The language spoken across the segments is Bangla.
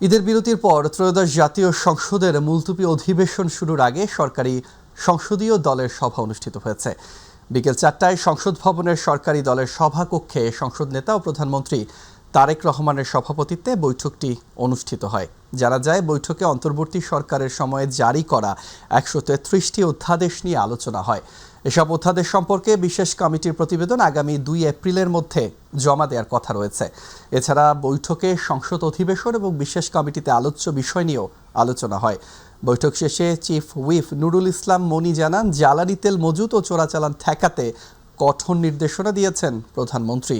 ঈদের বিরতির পর ত্রয়োদশ জাতীয় সংসদের মুলতবি অধিবেশন শুরুর আগে সরকারি সংসদীয় দলের সভা অনুষ্ঠিত হয়েছে। বিকেল 4টায় সংসদ ভবনের সরকারি দলের সভাকক্ষে সংসদ নেতা ও প্রধানমন্ত্রী তারেক রহমানের সভাপতিত্বে বৈঠকটি অনুষ্ঠিত হয়। জানা যায়, বৈঠকে অন্তর্বর্তী সরকারের সময়ে জারি করা 133টি অধ্যাদেশ নিয়ে আলোচনা হয়। এসব অধ্যাদেশ সম্পর্কে বিশেষ কমিটির প্রতিবেদন আগামী 2 এপ্রিলের মধ্যে জমা দেওয়ার কথা রয়েছে। এছাড়া বৈঠকে সংসদ অধিবেশন এবং বিশেষ কমিটিতে আলোচ্য বিষয় নিয়েও আলোচনা হয়। বৈঠক শেষে চিফ হুইপ নুরুল ইসলাম মনি জানান, জ্বালানি তেল মজুত ও চোরাচালান ঠেকাতে কঠোর নির্দেশনা দিয়েছেন প্রধানমন্ত্রী।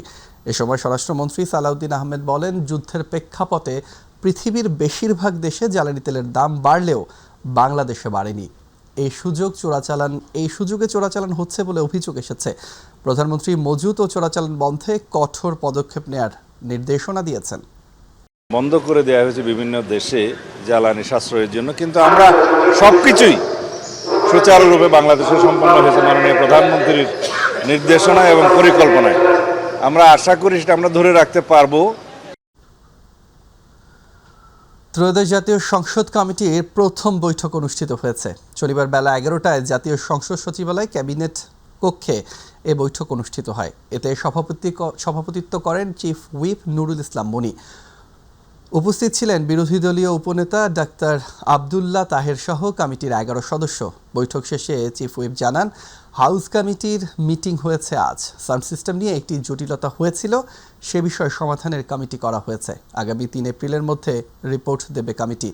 এ সময় স্বরাষ্ট্রমন্ত্রী সালাউদ্দিন আহমেদ বলেন, যুদ্ধের প্রেক্ষাপটে পৃথিবীর বেশিরভাগ দেশে জ্বালানি তেলের দাম বাড়লেও বাংলাদেশে বাড়েনি। এই সুযোগে চোরাচালান হচ্ছে বলে অভিযোগ এসেছে। প্রধানমন্ত্রী মজুত ও চোরাচালান বন্ধে কঠোর পদক্ষেপ নেওয়ার নির্দেশনা দিয়েছেন। বন্ধ করে দেওয়া হয়েছে বিভিন্ন দেশে জ্বালানি সাশ্রয়ের জন্য, কিন্তু আমরা সবকিছুই সুচারুরূপে বাংলাদেশে সম্পন্ন হয়েছে মাননীয় প্রধানমন্ত্রীর নির্দেশনা এবং পরিকল্পনায়। আমরা আশা করি সেটা আমরা ধরে রাখতে পারবো। ত্রয়োদশ জাতীয় সংসদ কমিটির প্রথম বৈঠক অনুষ্ঠিত হয়েছে। শনিবার বেলা 11টায় জাতীয় সংসদ সচিবালয় ক্যাবিনেট কক্ষে এ বৈঠক অনুষ্ঠিত হয়। এতে সভাপতিত্ব করেন চিফ হুইপ নুরুল ইসলাম মনি। উপস্থিত ছিলেন বিরোধী দলীয় উপনেতা ডাক্তার আবদুল্লাহ তাহের সহ কমিটির 11 সদস্য। বৈঠক শেষে চিফ হুইপ জানান, হাউস কমিটির মিটিং হয়েছে আজ। সাউন্ড সিস্টেম নিয়ে একটি জটিলতা হয়েছিল, সে বিষয়ে সমাধানের কমিটি করা হয়েছে। আগামী 3 এপ্রিলের মধ্যে রিপোর্ট দেবে কমিটি।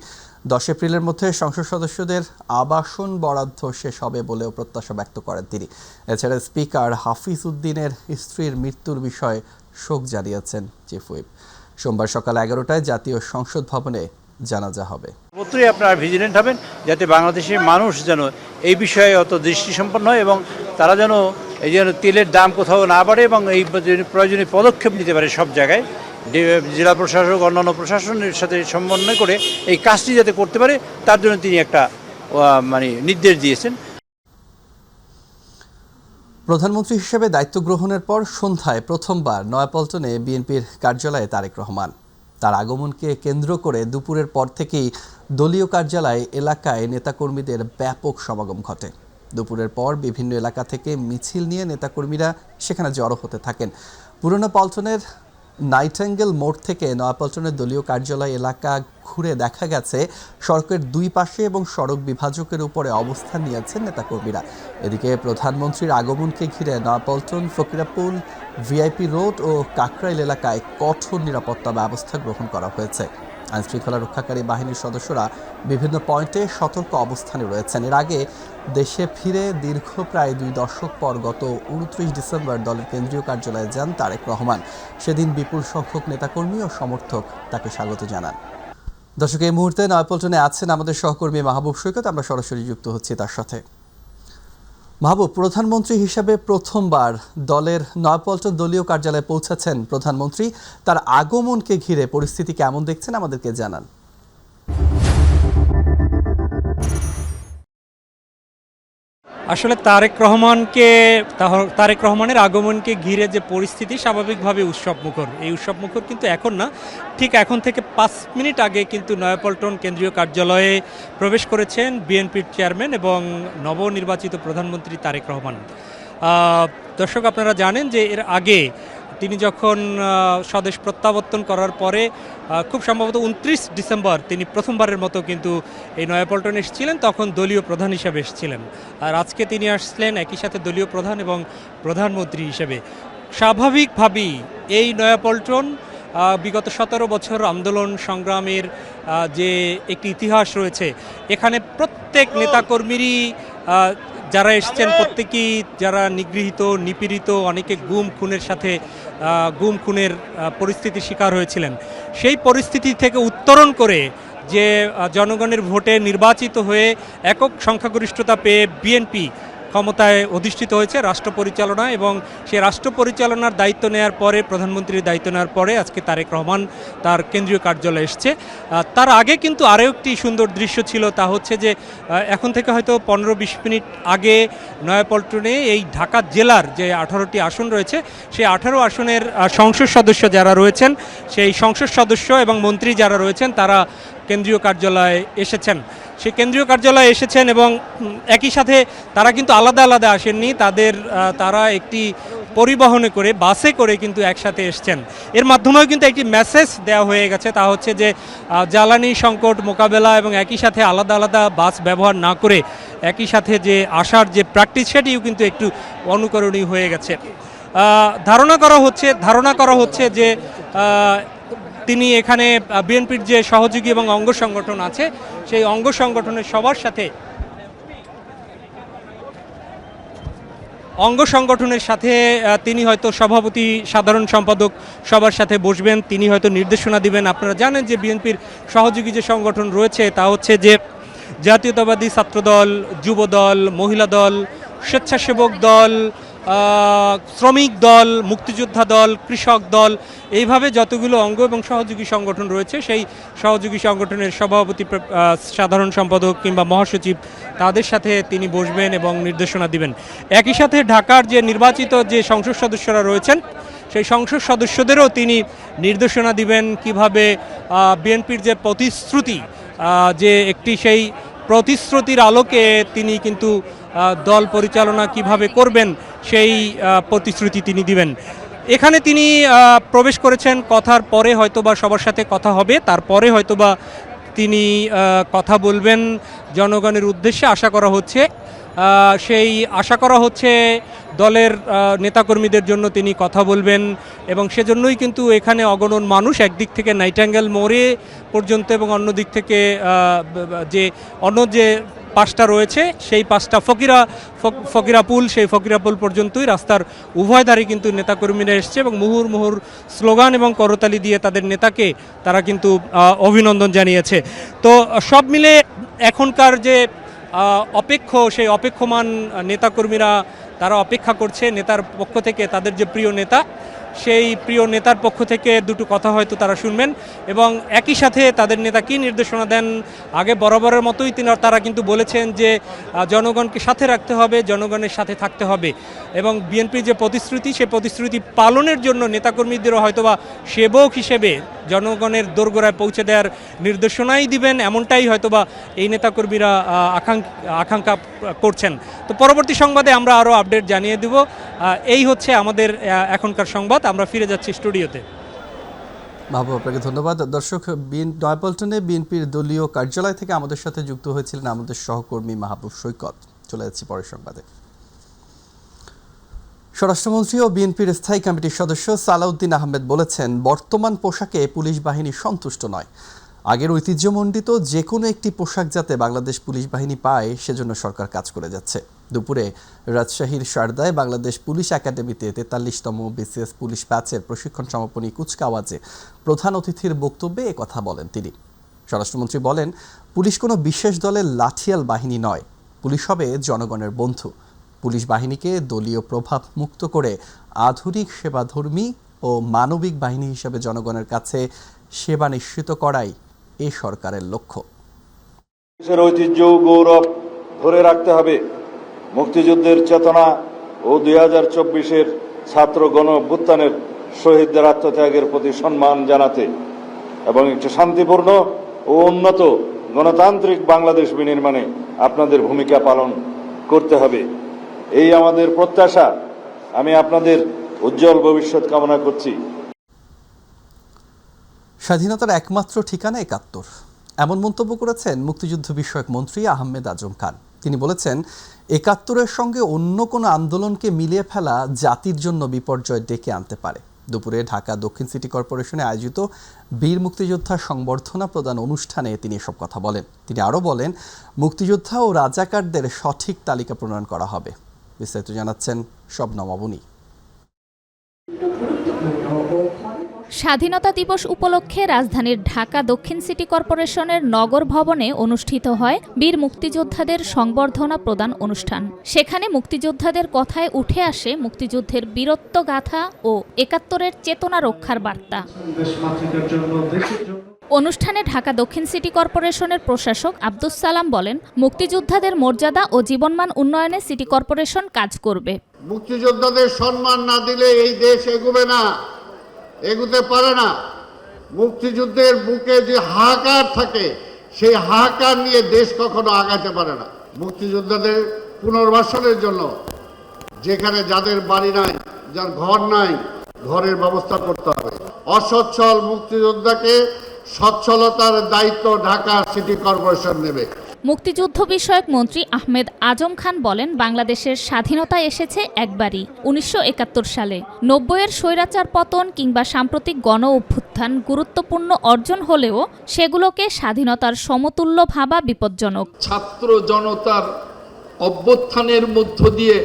10 এপ্রিলের মধ্যে সংসদ সদস্যদের আবাসন বরাদ্দ শেষ হবে বলেও প্রত্যাশা ব্যক্ত করেন তিনি। এছাড়া স্পিকার হাফিজ উদ্দিনের স্ত্রীর মৃত্যুর বিষয়ে শোক জানিয়েছেন চিফ হুইপ। সোমবার সকাল 11টায় জাতীয় সংসদ ভবনে জানাজা হবে। সর্বত্রই আপনারা ভিজিলেন্ট হবেন, যাতে বাংলাদেশের মানুষ যেন এই বিষয়ে অত দৃষ্টিসম্পন্ন হয় এবং তারা যেন তেলের দাম কোথাও না বাড়ে এবং এই প্রয়োজনীয় পদক্ষেপ নিতে পারে সব জায়গায়। জেলা প্রশাসক অন্যান্য প্রশাসনের সাথে সমন্বয় করে এই কাজটি যাতে করতে পারে, তার জন্য তিনি একটা নির্দেশ দিয়েছেন। প্রধানমন্ত্রী হিসেবে দায়িত্ব গ্রহণের পর সন্ধ্যায় প্রথমবার নয়াপল্টনে বিএনপির কার্যালয়ে তারেক রহমান। তার আগমনকে কেন্দ্র করে দুপুরের পর থেকেই দলীয় কার্যালয় এলাকায় নেতাকর্মীদের ব্যাপক সমাগম ঘটে। দুপুরের পর বিভিন্ন এলাকা থেকে মিছিল নিয়ে নেতাকর্মীরা সেখানে জড়ো হতে থাকেন। পুরনো পল্টনের নাইটেঙ্গেল মোড় থেকে নয়াপল্টনের দলীয় কার্যালয় এলাকা ঘুরে দেখা গেছে সড়কের দুই পাশে এবং সড়ক বিভাজকের উপরে অবস্থান নিয়েছেন নেতাকর্মীরা। এদিকে প্রধানমন্ত্রীর আগমনকে ঘিরে নয়াপল্টন, ফকিরাপুল, ভিআইপি রোড ও কাকরাইল এলাকায় কঠোর নিরাপত্তা ব্যবস্থা গ্রহণ করা হয়েছে। আইনশৃঙ্খলা রক্ষাকারী বাহিনীর সদস্যরা বিভিন্ন পয়েন্টে সতর্ক অবস্থানে রয়েছেন। এর আগে দেশে ফিরে দীর্ঘ প্রায় 2 দশক পর গত 29 ডিসেম্বর দলের কেন্দ্রীয় কার্যালয়ে যান তারেক রহমান। সেদিন বিপুল সংখ্যক নেতাকর্মী ও সমর্থক তাকে স্বাগত জানান। দর্শক, এই মুহূর্তে নয়াপল্টনে আছেন আমাদের সহকর্মী মাহবুব সৈকত। আমরা সরাসরি যুক্ত হচ্ছি তার সাথে। মাহবুব, প্রধানমন্ত্রী হিসাবে প্রথমবার দলের নয়াপল্টন দলীয় কার্যালয়ে পৌঁছেছেন প্রধানমন্ত্রী। তার আগমনকে ঘিরে পরিস্থিতি কেমন দেখছেন আমাদেরকে জানান। আসলে তারেক রহমানের আগমনকে ঘিরে যে পরিস্থিতি স্বাভাবিকভাবে উৎসবমুখর। এই উৎসবমুখর কিন্তু এখন না, ঠিক এখন থেকে 5 মিনিট আগে কিন্তু নয়াপল্টন কেন্দ্রীয় কার্যালয়ে প্রবেশ করেছেন বিএনপির চেয়ারম্যান এবং নবনির্বাচিত প্রধানমন্ত্রী তারেক রহমান। দর্শক, আপনারা জানেন যে এর আগে তিনি যখন স্বদেশ প্রত্যাবর্তন করার পরে খুব সম্ভবত 29 ডিসেম্বর তিনি প্রথমবারের মতো কিন্তু এই নয়াপল্টনে এসেছিলেন, তখন দলীয় প্রধান হিসেবে এসেছিলেন। আর আজকে তিনি আসলেন একই সাথে দলীয় প্রধান এবং প্রধানমন্ত্রী হিসেবে। স্বাভাবিকভাবেই এই নয়াপল্টন বিগত 17 বছর আন্দোলন সংগ্রামের যে একটি ইতিহাস রয়েছে, এখানে প্রত্যেক নেতাকর্মীরই যারা এসছেন প্রত্যেকেই যারা নিগৃহীত, নিপীড়িত, অনেকে গুম খুনের পরিস্থিতির শিকার হয়েছিলেন। সেই পরিস্থিতি থেকে উত্তরণ করে যে জনগণের ভোটে নির্বাচিত হয়ে একক সংখ্যাগরিষ্ঠতা পেয়ে বিএনপি ক্ষমতায় অধিষ্ঠিত হয়েছে রাষ্ট্র পরিচালনা, এবং সেই রাষ্ট্র পরিচালনার দায়িত্ব নেওয়ার পরে, প্রধানমন্ত্রীর দায়িত্ব নেওয়ার পরে আজকে তারেক রহমান তার কেন্দ্রীয় কার্যালয়ে এসছে। তার আগে কিন্তু আরও একটি সুন্দর দৃশ্য ছিল, তা হচ্ছে যে এখন থেকে হয়তো 15-20 মিনিট আগে নয়াপল্টনে এই ঢাকা জেলার যে 18টি আসন রয়েছে, সেই 18 আসনের সংসদ সদস্য যারা রয়েছেন, সেই সংসদ সদস্য এবং মন্ত্রী যারা রয়েছেন তারা কেন্দ্রীয় কার্যালয়ে এসেছেন। সেই কেন্দ্রীয় কার্যালয়ে এসেছেন এবং একই সাথে তারা কিন্তু আলাদা আলাদা আসেননি, তারা একটি পরিবহনে করে, বাসে করে কিন্তু একসাথে এসছেন। এর মাধ্যমেও কিন্তু একটি মেসেজ দেওয়া হয়ে গেছে, তা হচ্ছে যে জ্বালানি সংকট মোকাবেলা এবং একই সাথে আলাদা আলাদা বাস ব্যবহার না করে একই সাথে যে আসার যে প্র্যাকটিস, সেটিও কিন্তু একটু অনুকরণীয় হয়ে গেছে। ধারণা করা হচ্ছে যে তিনি এখানে বিএনপির যে সহযোগী এবং অঙ্গ সংগঠন আছে, সেই অঙ্গ সংগঠনের সবার সাথে তিনি হয়তো সভাপতি, সাধারণ সম্পাদক সবার সাথে বসবেন, তিনি হয়তো নির্দেশনা দিবেন। আপনারা জানেন যে বিএনপির সহযোগী যে সংগঠন রয়েছে তা হচ্ছে যে জাতীয়তাবাদী ছাত্রদল, যুবদল, মহিলা দল, স্বেচ্ছাসেবক দল, শ্রমিক দল, মুক্তিযোদ্ধা দল, কৃষক দল, এইভাবে যতগুলো অঙ্গ এবং সহযোগী সংগঠন রয়েছে, সেই সহযোগী সংগঠনের সভাপতি, সাধারণ সম্পাদক কিংবা মহাসচিব, তাদের সাথে তিনি বসবেন এবং নির্দেশনা দিবেন। একই সাথে ঢাকার যে নির্বাচিত যে সংসদ সদস্যরা রয়েছেন, সেই সংসদ সদস্যদেরও তিনি নির্দেশনা দিবেন কিভাবে বিএনপির যে প্রতিশ্রুতি, যে একটি সেই প্রতিশ্রুতির আলোকে তিনি কিন্তু দল পরিচালনা কিভাবে করবেন, সেই প্রতিশ্রুতি তিনি দিবেন। এখানে তিনি প্রবেশ করেছেন, কথার পরে হয়তোবা সবার সাথে কথা হবে, তারপরে হয়তোবা তিনি কথা বলবেন জনগণের উদ্দেশ্যে আশা করা হচ্ছে দলের নেতাকর্মীদের জন্য তিনি কথা বলবেন। এবং সেজন্যই কিন্তু এখানে অগণন মানুষ একদিক থেকে নাইটাঙ্গেল মোড়ে পর্যন্ত এবং অন্য দিক থেকে যে পাশটা রয়েছে, সেই পাশটা ফকিরাপুল, সেই ফকিরাপুল পর্যন্তই রাস্তার উভয় ধারে কিন্তু নেতাকর্মীরা এসছে এবং মুহুর্মুহুর স্লোগান এবং করতালি দিয়ে তাদের নেতাকে তারা কিন্তু অভিনন্দন জানিয়েছে। তো সব মিলে এখনকার যে সেই অপেক্ষমান নেতাকর্মীরা তারা অপেক্ষা করছে নেতার পক্ষ থেকে, তাদের যে প্রিয় নেতা, সেই প্রিয় নেতার পক্ষ থেকে দুটো কথা হয়তো তারা শুনবেন এবং একই সাথে তাদের নেতা কী নির্দেশনা দেন। আগে বরাবরের মতোই তারা কিন্তু বলেছেন যে জনগণকে সাথে রাখতে হবে, জনগণের সাথে থাকতে হবে এবং বিএনপির যে প্রতিশ্রুতি, সেই প্রতিশ্রুতি পালনের জন্য নেতাকর্মীদেরও হয়তোবা সেবক হিসেবে জনগণের দোরগোড়ায় পৌঁছে দেওয়ার নির্দেশনাই দিবেন, এমনটাই হয়তোবা এই নেতাকর্মীরা আকাঙ্ক্ষা করছেন। তো পরবর্তী সংবাদে আমরা আরও আপডেট জানিয়ে দেব। এই হচ্ছে আমাদের এখনকার সংবাদ। আমরা ফিরে যাচ্ছি স্টুডিওতে। মাহবুব, আপনাকে ধন্যবাদ। দর্শক, নয়াপল্টনে বিএনপির দলীয় কার্যালয় থেকে আমাদের সাথে যুক্ত হয়েছিলেন আমাদের সহকর্মী মাহবুব সৈকত। চলে যাচ্ছি পরের সংবাদে। স্বরাষ্ট্রমন্ত্রী ও বিএনপির স্থায়ী কমিটির সদস্য সালাউদ্দিন আহমেদ বলেছেন, বর্তমান পোশাকে পুলিশ বাহিনী সন্তুষ্ট নয়। আগের ঐতিহ্যমণ্ডিত যে কোনো একটি পোশাক যাতে বাংলাদেশ পুলিশ বাহিনী পায়, সেজন্য সরকার কাজ করে যাচ্ছে। দুপুরে রাজশাহীর শারদায় বাংলাদেশ পুলিশ একাডেমিতে 43তম বিসিএস পুলিশ ব্যাচের প্রশিক্ষণ সমাপনী কুচকাওয়াজে প্রধান অতিথির বক্তব্যে একথা বলেন তিনি। স্বরাষ্ট্রমন্ত্রী বলেন, পুলিশ কোনো বিশেষ দলের লাঠিয়াল বাহিনী নয়, পুলিশ হবে জনগণের বন্ধু। পুলিশ বাহিনীকে দলীয় প্রভাব মুক্ত করে আধুনিক সেবাধর্মী ও মানবিক বাহিনী হিসেবে জনগণের কাছে সেবা নিশ্চিত করাই এই সরকারের লক্ষ্য। দেশের ঐতিহ্য ও গৌরব ধরে রাখতে হবে। মুক্তিযুদ্ধের চেতনা ও 2024-এর ছাত্র গণ অভ্যুত্থানের শহীদদের আত্মত্যাগের প্রতি সম্মান জানাতে এবং একটি শান্তিপূর্ণ ও উন্নত গণতান্ত্রিক বাংলাদেশ বিনির্মাণে আপনাদের ভূমিকা পালন করতে হবে। এই আমাদের প্রত্যাশা। আমি আপনাদের উজ্জ্বল ভবিষ্যৎ কামনা করছি। স্বাধীনতার একমাত্র ঠিকানা 71, এমন মন্তব্য করেছেন মুক্তিযুদ্ধ বিষয়ক মন্ত্রী আহমেদ আজম খান। তিনি বলেছেন, 71-এর সঙ্গে অন্য কোনো আন্দোলনকে মিলিয়ে ফেলা জাতির জন্য বিপর্যয় ডেকে আনতে পারে। দুপুরে ঢাকা দক্ষিণ সিটি কর্পোরেশনে আয়োজিত বীর মুক্তিযোদ্ধা সংবর্ধনা প্রদান অনুষ্ঠানে তিনি এসব কথা বলেন। তিনি আরও বলেন, মুক্তিযোদ্ধা ও রাজাকারদের সঠিক তালিকা প্রণয়ন করা হবে। বিস্তারিত জানাচ্ছেন শবনম অবনী। স্বাধীনতা দিবস উপলক্ষে রাজধানীর ঢাকা দক্ষিণ সিটি কর্পোরেশনের নগর ভবনে অনুষ্ঠিত হয় বীর মুক্তিযোদ্ধাদের সংবর্ধনা প্রদান অনুষ্ঠান। সেখানে মুক্তিযোদ্ধাদের কথায় উঠে আসে মুক্তিযুদ্ধের বীরত্ব গাথা ও একাত্তরের চেতনা রক্ষার বার্তা। অনুষ্ঠানে ঢাকা দক্ষিণ সিটি কর্পোরেশনের প্রশাসক আব্দুস সালাম বলেন, মুক্তিযোদ্ধাদের মর্যাদা ও জীবনমান উন্নয়নে সিটি কর্পোরেশন কাজ করবে। মুক্তিযোদ্ধাদের সম্মান না দিলে এই দেশ এগোবে না, এগোতে পারে না। মুক্তিযুদ্ধের বুকে যে হাহাকার থাকে, সেই হাহাকার নিয়ে দেশ কখনো আগাতে পারে না। মুক্তিযোদ্ধাদের পুনর্বাসনের জন্য যেখানে যাদের বাড়ি নাই, যার ঘর নাই, ঘরের ব্যবস্থা করতে হবে। অসচ্ছল মুক্তিযোদ্ধাকে সচ্ছলতার দায়িত্ব ঢাকা সিটি কর্পোরেশন নেবে। মুক্তিযুদ্ধ বিষয়ক মন্ত্রী আহমেদ আজম খান বলেন, বাংলাদেশের স্বাধীনতা এসেছে একবারই 1971 সালে। 90-এর স্বৈরাচার পতন কিংবা সাম্প্রতিক গণ অভ্যুত্থান গুরুত্বপূর্ণ অর্জন হলেও সেগুলোকে স্বাধীনতার সমতুল্য ভাবা বিপজ্জনক। ছাত্র জনতার অভ্যুত্থানের মধ্য দিয়ে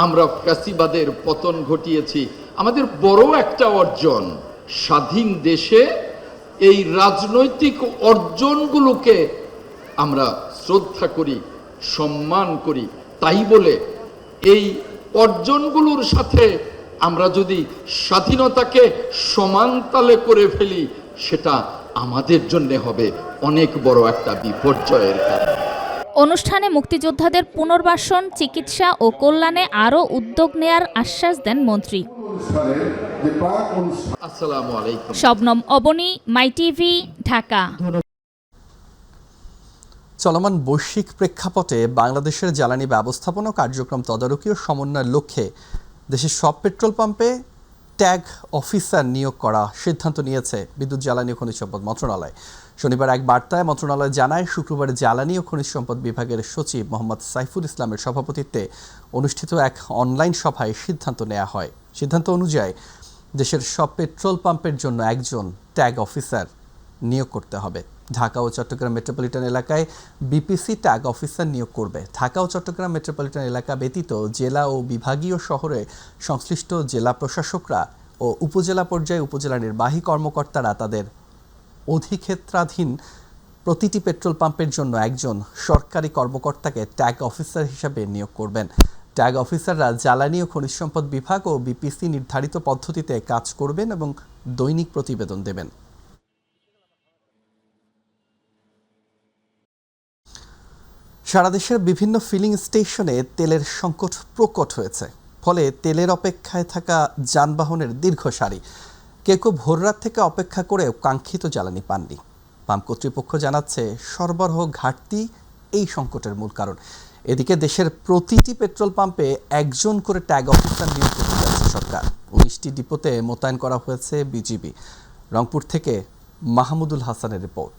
আমরা ফ্যাসিবাদের পতন ঘটিয়েছি। আমাদের বড় একটা অর্জন, স্বাধীন দেশে এই রাজনৈতিক অর্জনগুলোকে আমরা শ্রদ্ধা করি, সম্মান করি। তাই বলে এই অর্জনগুলোর সাথে আমরা যদি স্বাধীনতাকে সমানতালে করে ফেলি, সেটা আমাদের জন্য হবে অনেক বড় একটা বিপর্যয়ের কারণ। অনুষ্ঠানে মুক্তিযোদ্ধাদের পুনর্বাসন, চিকিৎসা ও কল্যাণে আরও উদ্যোগ নেয়ার আশ্বাস দেন মন্ত্রী। আসসালামু আলাইকুম। শবনম অবনী, মাই টিভি, ঢাকা। চলমান বৈশ্বিক প্রেক্ষাপটে বাংলাদেশের জ্বালানি ব্যবস্থাপনা কার্যক্রম তদারকি ও সমন্বয়ের লক্ষ্যে দেশের সব পেট্রোল পাম্পে ট্যাগ অফিসার নিয়োগ করা সিদ্ধান্ত নিয়েছে বিদ্যুৎ, জ্বালানি ও খনিজ সম্পদ মন্ত্রণালয়। শনিবার এক বার্তায় মন্ত্রণালয় জানায়, শুক্রবার জ্বালানি ও খনিজ সম্পদ বিভাগের সচিব মোহাম্মদ সাইফুল ইসলামের সভাপতিত্বে অনুষ্ঠিত এক অনলাইন সভায় সিদ্ধান্ত নেওয়া হয়। সিদ্ধান্ত অনুযায়ী দেশের সব পেট্রোল পাম্পের জন্য একজন ট্যাগ অফিসার নিয়োগ করতে হবে। ঢাকা ও চট্টগ্রাম মেট্রোপলিটন এলাকায় বিপিসি ট্যাগ অফিসার নিয়োগ করবে। ঢাকা ও চট্টগ্রাম মেট্রোপলিটন এলাকা ব্যতীত জেলা ও বিভাগীয় শহরে সংশ্লিষ্ট জেলা প্রশাসকরা ও উপজেলা পর্যায়ে উপজেলা নির্বাহী কর্মকর্তারা তাদের অধিক্ষেত্রাধীন প্রতিটি পেট্রোল পাম্পের জন্য একজন সরকারি কর্মকর্তাকে ট্যাগ অফিসার হিসাবে নিয়োগ করবেন। ট্যাগ অফিসাররা জ্বালানি ও খনিজ সম্পদ বিভাগ ও বিপিসি নির্ধারিত পদ্ধতিতে কাজ করবেন এবং দৈনিক প্রতিবেদন দেবেন। সারা দেশের বিভিন্ন ফিলিং স্টেশনে তেলের সংকট প্রকট হয়েছে। ফলে তেলের অপেক্ষায় থাকা যানবাহনের দীর্ঘ সারি। কেউ ভোররাত থেকে অপেক্ষা করেও কাঙ্ক্ষিত জ্বালানি পাননি। পাম্প কর্তৃপক্ষ জানাচ্ছে, সরবরাহ ঘাটতি এই সংকটের মূল কারণ। এদিকে দেশের প্রতিটি পেট্রোল পাম্পে একজন করে ট্যাগ অফিসার নিয়োগ করতে যাচ্ছে সরকার। 19টি ডিপোতে মোতায়েন করা হয়েছে বিজিবি। রংপুর থেকে মাহমুদুল হাসানের রিপোর্ট।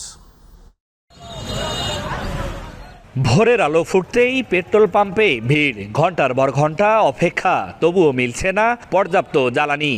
ভোরের আলো ফুটতেই পেট্রোল পাম্পে ভিড়, ঘন্টার পর ঘন্টা অপেক্ষা, তবুও মিলছে না পর্যাপ্ত জ্বালানি।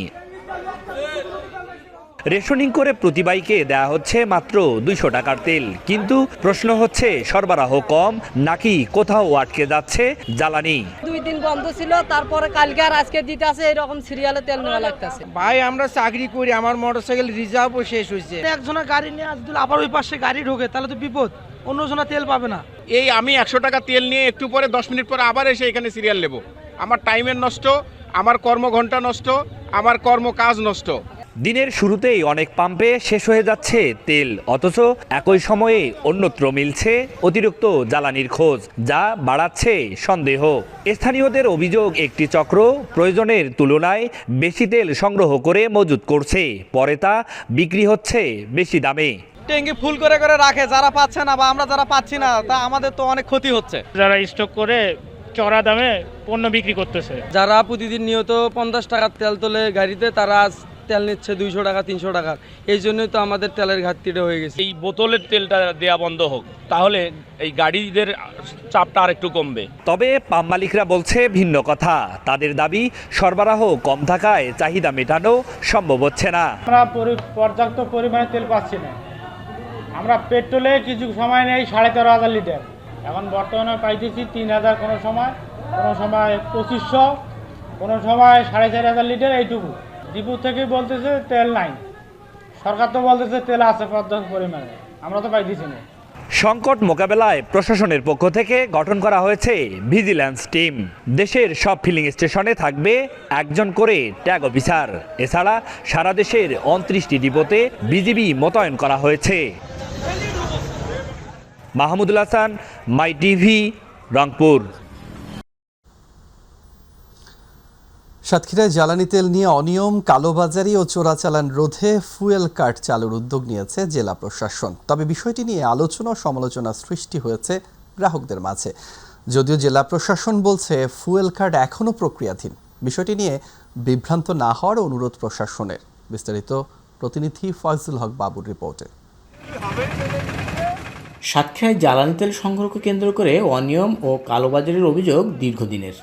রেশনিং করে প্রতি বাইকে দেয়া হচ্ছে মাত্র 200 টাকার তেল, কিন্তু প্রশ্ন হচ্ছে সরবরাহ কম নাকি কোথাও আটকে যাচ্ছে জ্বালানি। 2 দিন বন্ধ ছিল, তারপরে কালকে আর আজকে দিতে আছে, এরকম সিরিয়ালে তেল নেওয়া লাগতেছে। ভাই আমরা চাকরি করি, আমার মোটরসাইকেল রিজার্ভও শেষ হয়েছে। একজনের গাড়ি নিয়ে আজ আবার ওই পাশে গাড়ি ঢোকে, তাহলে তো বিপদ, অন্যজনের তেল পাবে না। এই আমি 100 টাকা তেল নিয়ে একটু পরে 10 মিনিট পরে আবার এসে এখানে সিরিয়াল নেব। আমার টাইমের নষ্ট, আমার কর্মঘণ্টা নষ্ট, আমার কর্মকাজ নষ্ট। দিনের শুরুতেই অনেক পাম্পে শেষ হয়ে যাচ্ছে তেল, অথচ একই সময়ে অন্যত্র মিলছে অতিরিক্ত জ্বালানির খোঁজ, যা বাড়াচ্ছে সন্দেহ। স্থানীয়দের অভিযোগ, একটি চক্র প্রয়োজনের তুলনায় বেশি তেল সংগ্রহ করে মজুত করছে, পরে তা বিক্রি হচ্ছে বেশি দামে। ট্যাঙ্কি ফুল করে করে রাখে, যারা পাচ্ছে না বা আমরা যারা পাচ্ছি না, তা আমাদের তো অনেক ক্ষতি হচ্ছে। যারা স্টক করে চড়া দামে পণ্য বিক্রি করতেছে, যারা প্রতিদিন নিয়ত 50 টাকার তেল তোলে গাড়িতে, তারা তেল নিচ্ছে 200 টাকা 300 টাকার। এই জন্যই তো আমাদের তেলের ঘাটতিটা হয়ে গেছে। এই বোতলের তেলটা দেয়া বন্ধ হোক, তাহলে এই গাড়িদের চাপটা আর একটু কমবে। তবে পাম্প মালিকরা বলছে ভিন্ন কথা। তাদের দাবি, সরবরাহ কম থাকায় চাহিদা মেটানো সম্ভব হচ্ছে না। আমরা পর্যাপ্ত পরিমাণে তেল পাচ্ছি না। আমরা পেট্রোলে কিছু সময় নেই 13,500 লিটার, এখন বর্তমানে পাইতেছি 3,000, কোনো সময় 2500, কোনো সময় 4,500 লিটার, এইটুকু। ডিপো থেকে বলতেছে তেল নাই, সরকার তো বলতেছে তেল আছে পর্যাপ্ত পরিমাণে, আমরা তো পাইতেছি না। সংকট মোকাবেলায় প্রশাসনের পক্ষ থেকে গঠন করা হয়েছে ভিজিল্যান্স টিম। দেশের সব ফিলিং স্টেশনে থাকবে একজন করে ট্যাগ অফিসার। এছাড়া সারা দেশের 29টি ডিপোতে বিজিবি মোতায়েন করা হয়েছে। মাহমুদুল হাসান, মাই টিভি, রংপুর। সাতক্ষীরায় জ্বালানি তেল নিয়ে অনিয়ম, কালোবাজারি ও চোরাচালান রোধে ফুয়েল কার্ড চালুর উদ্যোগ নিয়েছে জেলা প্রশাসন। তবে বিষয়টি নিয়ে আলোচনা ও সমালোচনা সৃষ্টি হয়েছে গ্রাহকদের মাঝে। যদিও জেলা প্রশাসন বলছে ফুয়েল কার্ড এখনও প্রক্রিয়াধীন। বিষয়টি নিয়ে বিভ্রান্ত না হওয়ার অনুরোধ প্রশাসনের। বিস্তারিত প্রতিনিধি ফয়জুল হক বাবুর রিপোর্টে। সাতক্ষীরায় জ্বালানি তেল সংগ্রহকে কেন্দ্র করে অনিয়ম ও কালোবাজারির অভিযোগ দীর্ঘদিনের।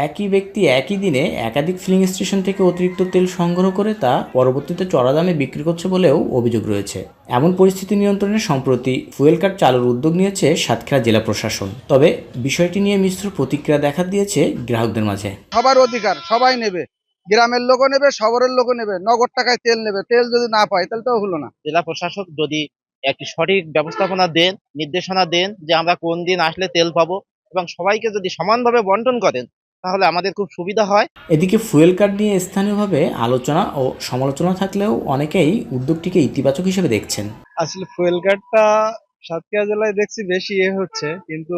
একই ব্যক্তি একই দিনে একাধিক ফিলিং স্টেশন থেকে অতিরিক্ত তেল সংগ্রহ করে তা পরবর্তীতে চড়া দামে বিক্রি করছে বলেও অভিযোগ রয়েছে। এমন পরিস্থিতি নিয়ন্ত্রণে সম্প্রতি ফুয়েল কার্ড চালুর উদ্যোগ নিয়েছে সাতক্ষীরা জেলা প্রশাসন। তবে বিষয়টি নিয়ে মিশ্র প্রতিক্রিয়া দেখা দিয়েছে গ্রাহকদের মাঝে। সবার অধিকার, সবাই নেবে, গ্রামের লোকও নেবে, শহরের লোকও নেবে, নগদ টাকায় তেল নেবে। তেল যদি না পায় তাহলে তো হলো না। জেলা প্রশাসক যদি একটি সঠিক ব্যবস্থাপনা দেন, নির্দেশনা দেন যে আমরা কোন দিন আসলে তেল পাবো এবং সবাইকে যদি সমানভাবে বন্টন করেন তাহলে আমাদের খুব সুবিধা হয়। এদিকে ফুয়েল কার্ড নিয়ে স্থানীয়ভাবে আলোচনা ও সমালোচনা থাকলেও অনেকেই উদ্যোগটিকে ইতিবাচক হিসেবে দেখছেন। আসলে ফুয়েল কার্ডটা সাতক্ষীরা জেলায় দেখছি বেশি হচ্ছে, কিন্তু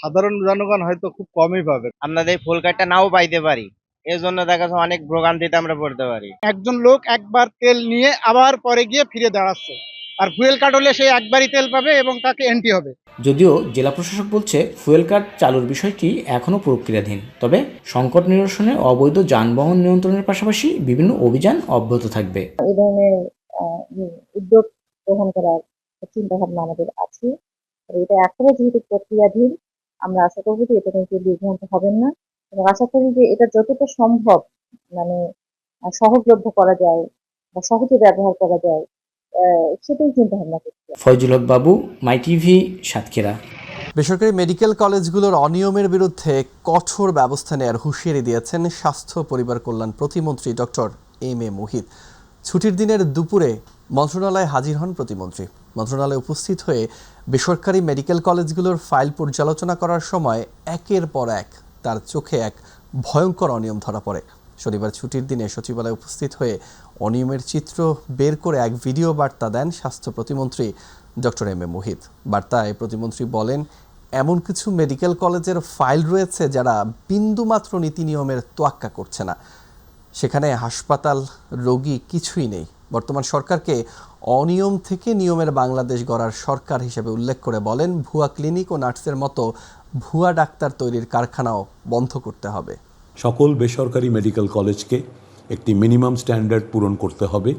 সাধারণ জনগণ হয়তো খুব কমই পাবে। আমরা এই ফুল কার্ডটা নাও পাইতে পারি, এর জন্য দেখা যাচ্ছে অনেক ভোগান্তিতে আমরা পড়তে পারি। একজন লোক একবার তেল নিয়ে আবার পরে গিয়ে ফিরে দাঁড়াচ্ছে, আর ফুয়েল কার্ড হলে সে একবারই তেল পাবে এবং তাকে এন্ট্রি হবে। যদিও জেলা প্রশাসক বলছে ফুয়েল কার্ড চালুর বিষয়টি এখনও প্রক্রিয়াধীন। তবে সংকট নিরসনে অবৈধ যানবাহন নিয়ন্ত্রণের পাশাপাশি বিভিন্ন অভিযান অব্যাহত থাকবে। এই ধরনের উদ্যোগ গ্রহণ করার চিন্তা ভাবনা আমাদের আছে। এটা এখনো যেহেতু প্রক্রিয়াধীন, আমরা আশা করবো যে এটা কিন্তু বিভ্রান্ত হবেন না এবং আশা করি যে এটা যতটা সম্ভব সহজলভ্য করা যায় বা সহজে ব্যবহার করা যায় সেটাই চিন্তা ভাবনা করছি। ফয়জুল হক বাবু, মাই টিভি, সাতক্ষীরা। বেসরকারি মেডিকেল কলেজগুলোর অনিয়মের বিরুদ্ধে কঠোর ব্যবস্থা নেওয়ার হুঁশিয়ারি দিয়েছেন স্বাস্থ্য পরিবার কল্যাণ প্রতিমন্ত্রী ডক্টর এম এ মুহিত। ছুটির দিনের দুপুরে মন্ত্রণালয়ে হাজির হন প্রতিমন্ত্রী। মন্ত্রণালয়ে উপস্থিত হয়ে বেসরকারি মেডিকেল কলেজগুলোর ফাইল পর্যালোচনা করার সময় একের পর এক তার চোখে এক ভয়ঙ্কর অনিয়ম ধরা পড়ে। শনিবার ছুটির দিনে সচিবালয়ে উপস্থিত হয়ে অনিয়মের চিত্র বের করে এক ভিডিও বার্তা দেন স্বাস্থ্য প্রতিমন্ত্রী ডক্টর এম এ মুহিত। বার্তায় প্রতিমন্ত্রী বলেন, এমন কিছু মেডিকেল কলেজের ফাইল রয়েছে যারা বিন্দুমাত্র নীতি নিয়মের তোয়াক্কা করছে না। সেখানে হাসপাতাল, রোগী কিছুই নেই। বর্তমান সরকারকে অনিয়ম থেকে নিয়মের বাংলাদেশ গড়ার সরকার হিসেবে উল্লেখ করে বলেন, ভুয়া ক্লিনিক ও নার্সের মতো ভুয়া ডাক্তার তৈরির কারখানাও বন্ধ করতে হবে। সকল বেসরকারি মেডিকেল কলেজকে একটি মিনিমাম স্ট্যান্ডার্ড পূরণ করতে হবে,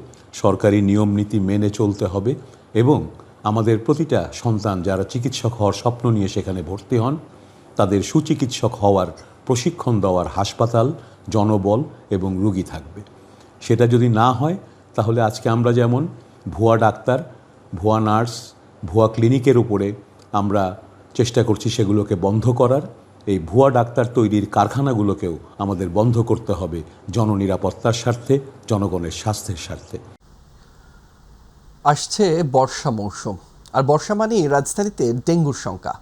সরকারি নিয়ম নীতি মেনে চলতে হবে এবং আমাদের প্রতিটা সন্তান যারা চিকিৎসক হওয়ার স্বপ্ন নিয়ে সেখানে ভর্তি হন তাদের সুচিকিৎসক হওয়ার প্রশিক্ষণ দেওয়ার হাসপাতাল, জনবল এবং রোগী থাকবে। সেটা যদি না হয় তাহলে আজকে আমরা যেমন ভুয়া ডাক্তার, ভুয়া নার্স, ভুয়া ক্লিনিকের উপরে আমরা চেষ্টা করছি সেগুলোকে বন্ধ করার, এই ভুয়া ডাক্তার তৈরির কারখানাগুলোকেও আমাদের বন্ধ করতে হবে জননিরাপত্তার স্বার্থে, জনগণের স্বাস্থ্যের স্বার্থে। আসছে বর্ষা মৌসুম, আর বর্ষা মানেই রাজধানীতে ডেঙ্গুর শঙ্কা।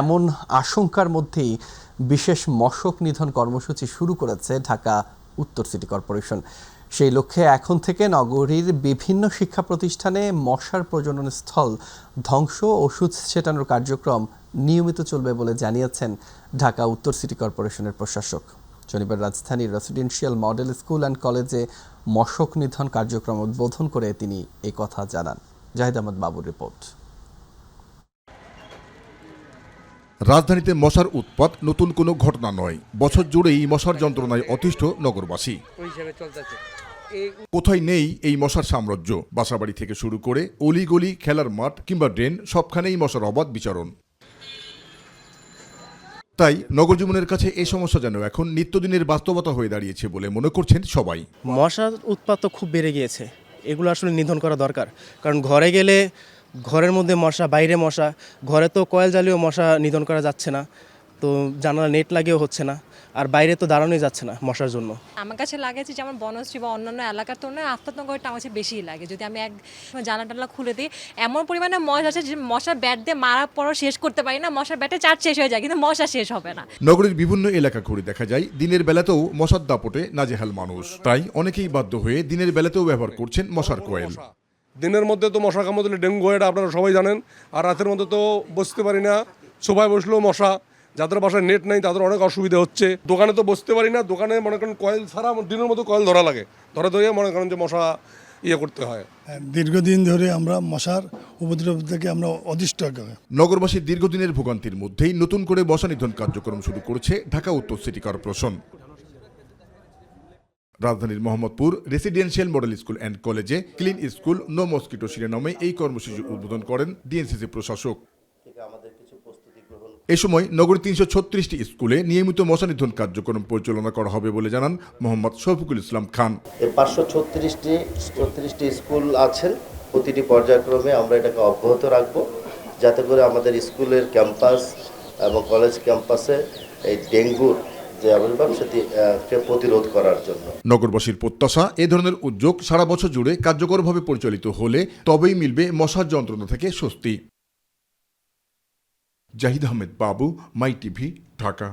এমন আশঙ্কার মধ্যেই বিশেষ মশক নিধন কর্মসূচি শুরু করেছে ঢাকা উত্তর সিটি কর্পোরেশন। সেই লক্ষ্যে এখন থেকে নগরীর বিভিন্ন শিক্ষা প্রতিষ্ঠানে মশার প্রজনন স্থল ধ্বংস, ওষুধ ছেটানোর কার্যক্রম নিয়মিত চলবে বলে জানিয়েছেন ঢাকা উত্তর সিটি কর্পোরেশনের প্রশাসক। শনিবার রাজধানীর রেসিডেন্সিয়াল মডেল স্কুল অ্যান্ড কলেজে মশক নিধন কার্যক্রম উদ্বোধন করে তিনি এই কথা জানান। জাহিদ আহমদ বাবুর রিপোর্ট। রাজধানীতে মশার উৎপাত নতুন কোনো ঘটনা নয়। বছর জুড়েই মশার যন্ত্রণায় অতিষ্ঠ নগরবাসী। কোথায় নেই এই মশার সাম্রাজ্য। বাসাবাড়ি থেকে শুরু করে অলিগলি, খেলার মাঠ কিংবা ড্রেন, সবখানেই মশার অবাধ বিচরণ। তাই নগর জীবনের কাছে এই সমস্যা যেন এখন নিত্যদিনের বাস্তবতা হয়ে দাঁড়িয়েছে বলে মনে করছেন সবাই। মশার উৎপাত তো খুব বেড়ে গিয়েছে, এগুলো আসলে নিধন করা দরকার। কারণ ঘরে গেলে ঘরের মধ্যে মশা, বাইরে মশা, ঘরে তো কয়েল জ্বালিয়েও মশা নিধন করা যাচ্ছে না। তো জানালা নেট লাগিয়েও হচ্ছে না, আর বাইরে তো দাঁড়ানোই যাচ্ছে না মশার জন্য। আমার কাছে লাগে যে যেমন বনশ্রী বা অন্যান্য এলাকার তুলনায় আফতাবনগরটা আমার কাছে বেশিই লাগে। যদি আমি এক জানলা টানলা খুলে দিই, এমন পরিমাণে মশা আছে যে মশার ব্যাট দিয়ে মারার পরও শেষ করতে পারি না, মশার ব্যাটে চার শেষ হয়ে যায় কিন্তু মশা শেষ হবে না। নগরীর বিভিন্ন এলাকা ঘুরে দেখা যায় দিনের বেলাতেও মশার দাপটে নাজেহাল মানুষ, তাই অনেকেই বাধ্য হয়ে দিনের বেলাতেও ব্যবহার করছেন মশার কয়েল। দিনের মধ্যে তো মশা কামড় দিলে ডেঙ্গু হয়, এটা আপনারা সবাই জানেন। আর রাতের মধ্যে তো বসতে পারি না, সোফায় বসলেও মশা, যাদের বাসায় নেট নাই তাদের অনেক অসুবিধা হচ্ছে। দোকানে তো বসতে পারি না, দোকানে মনে করেন কয়েল ছাড়া দিনের মতো কয়েল ধরা লাগে, ধরে মনে করেন যে মশা করতে হয়। দীর্ঘদিন ধরে আমরা মশার উপদ্রব থেকে আমরা অতিষ্ঠ। নগরবাসীর দীর্ঘদিনের ভোগান্তির মধ্যেই নতুন করে মশা নিধন কার্যক্রম শুরু করেছে ঢাকা উত্তর সিটি কর্পোরেশন। রাজধানীর Mohammadpur residential model school and কলেজে ক্লিন স্কুল নো মসকিটো শিরোনামে এই কর্মসূচি উদ্বোধন করেন ডিএনসিসি প্রশাসক। এ সময় নগরীর ৩৩৬টি স্কুলে নিয়মিত মশা নিধন কার্যক্রম পরিচালনা করা হবে বলে জানান মোহাম্মদ শফিকুল ইসলাম খান। ৫৩৬টি স্কুল আছেন, প্রতিটি পর্যায়ক্রমে আমরা এটাকে অব্যাহত রাখবো, যাতে করে আমাদের স্কুলের ক্যাম্পাস এবং কলেজ ক্যাম্পাসে এই ডেঙ্গুর যে আবির্ভাব সেটিকে প্রতিরোধ করার জন্য। নগরবাসীর প্রত্যাশা, এ ধরনের উদ্যোগ সারা বছর জুড়ে কার্যকরভাবে পরিচালিত হলে তবেই মিলবে মশার যন্ত্রণা থেকে স্বস্তি। জাহিদ আহমেদ বাবু, মাই টিভি, ঢাকা।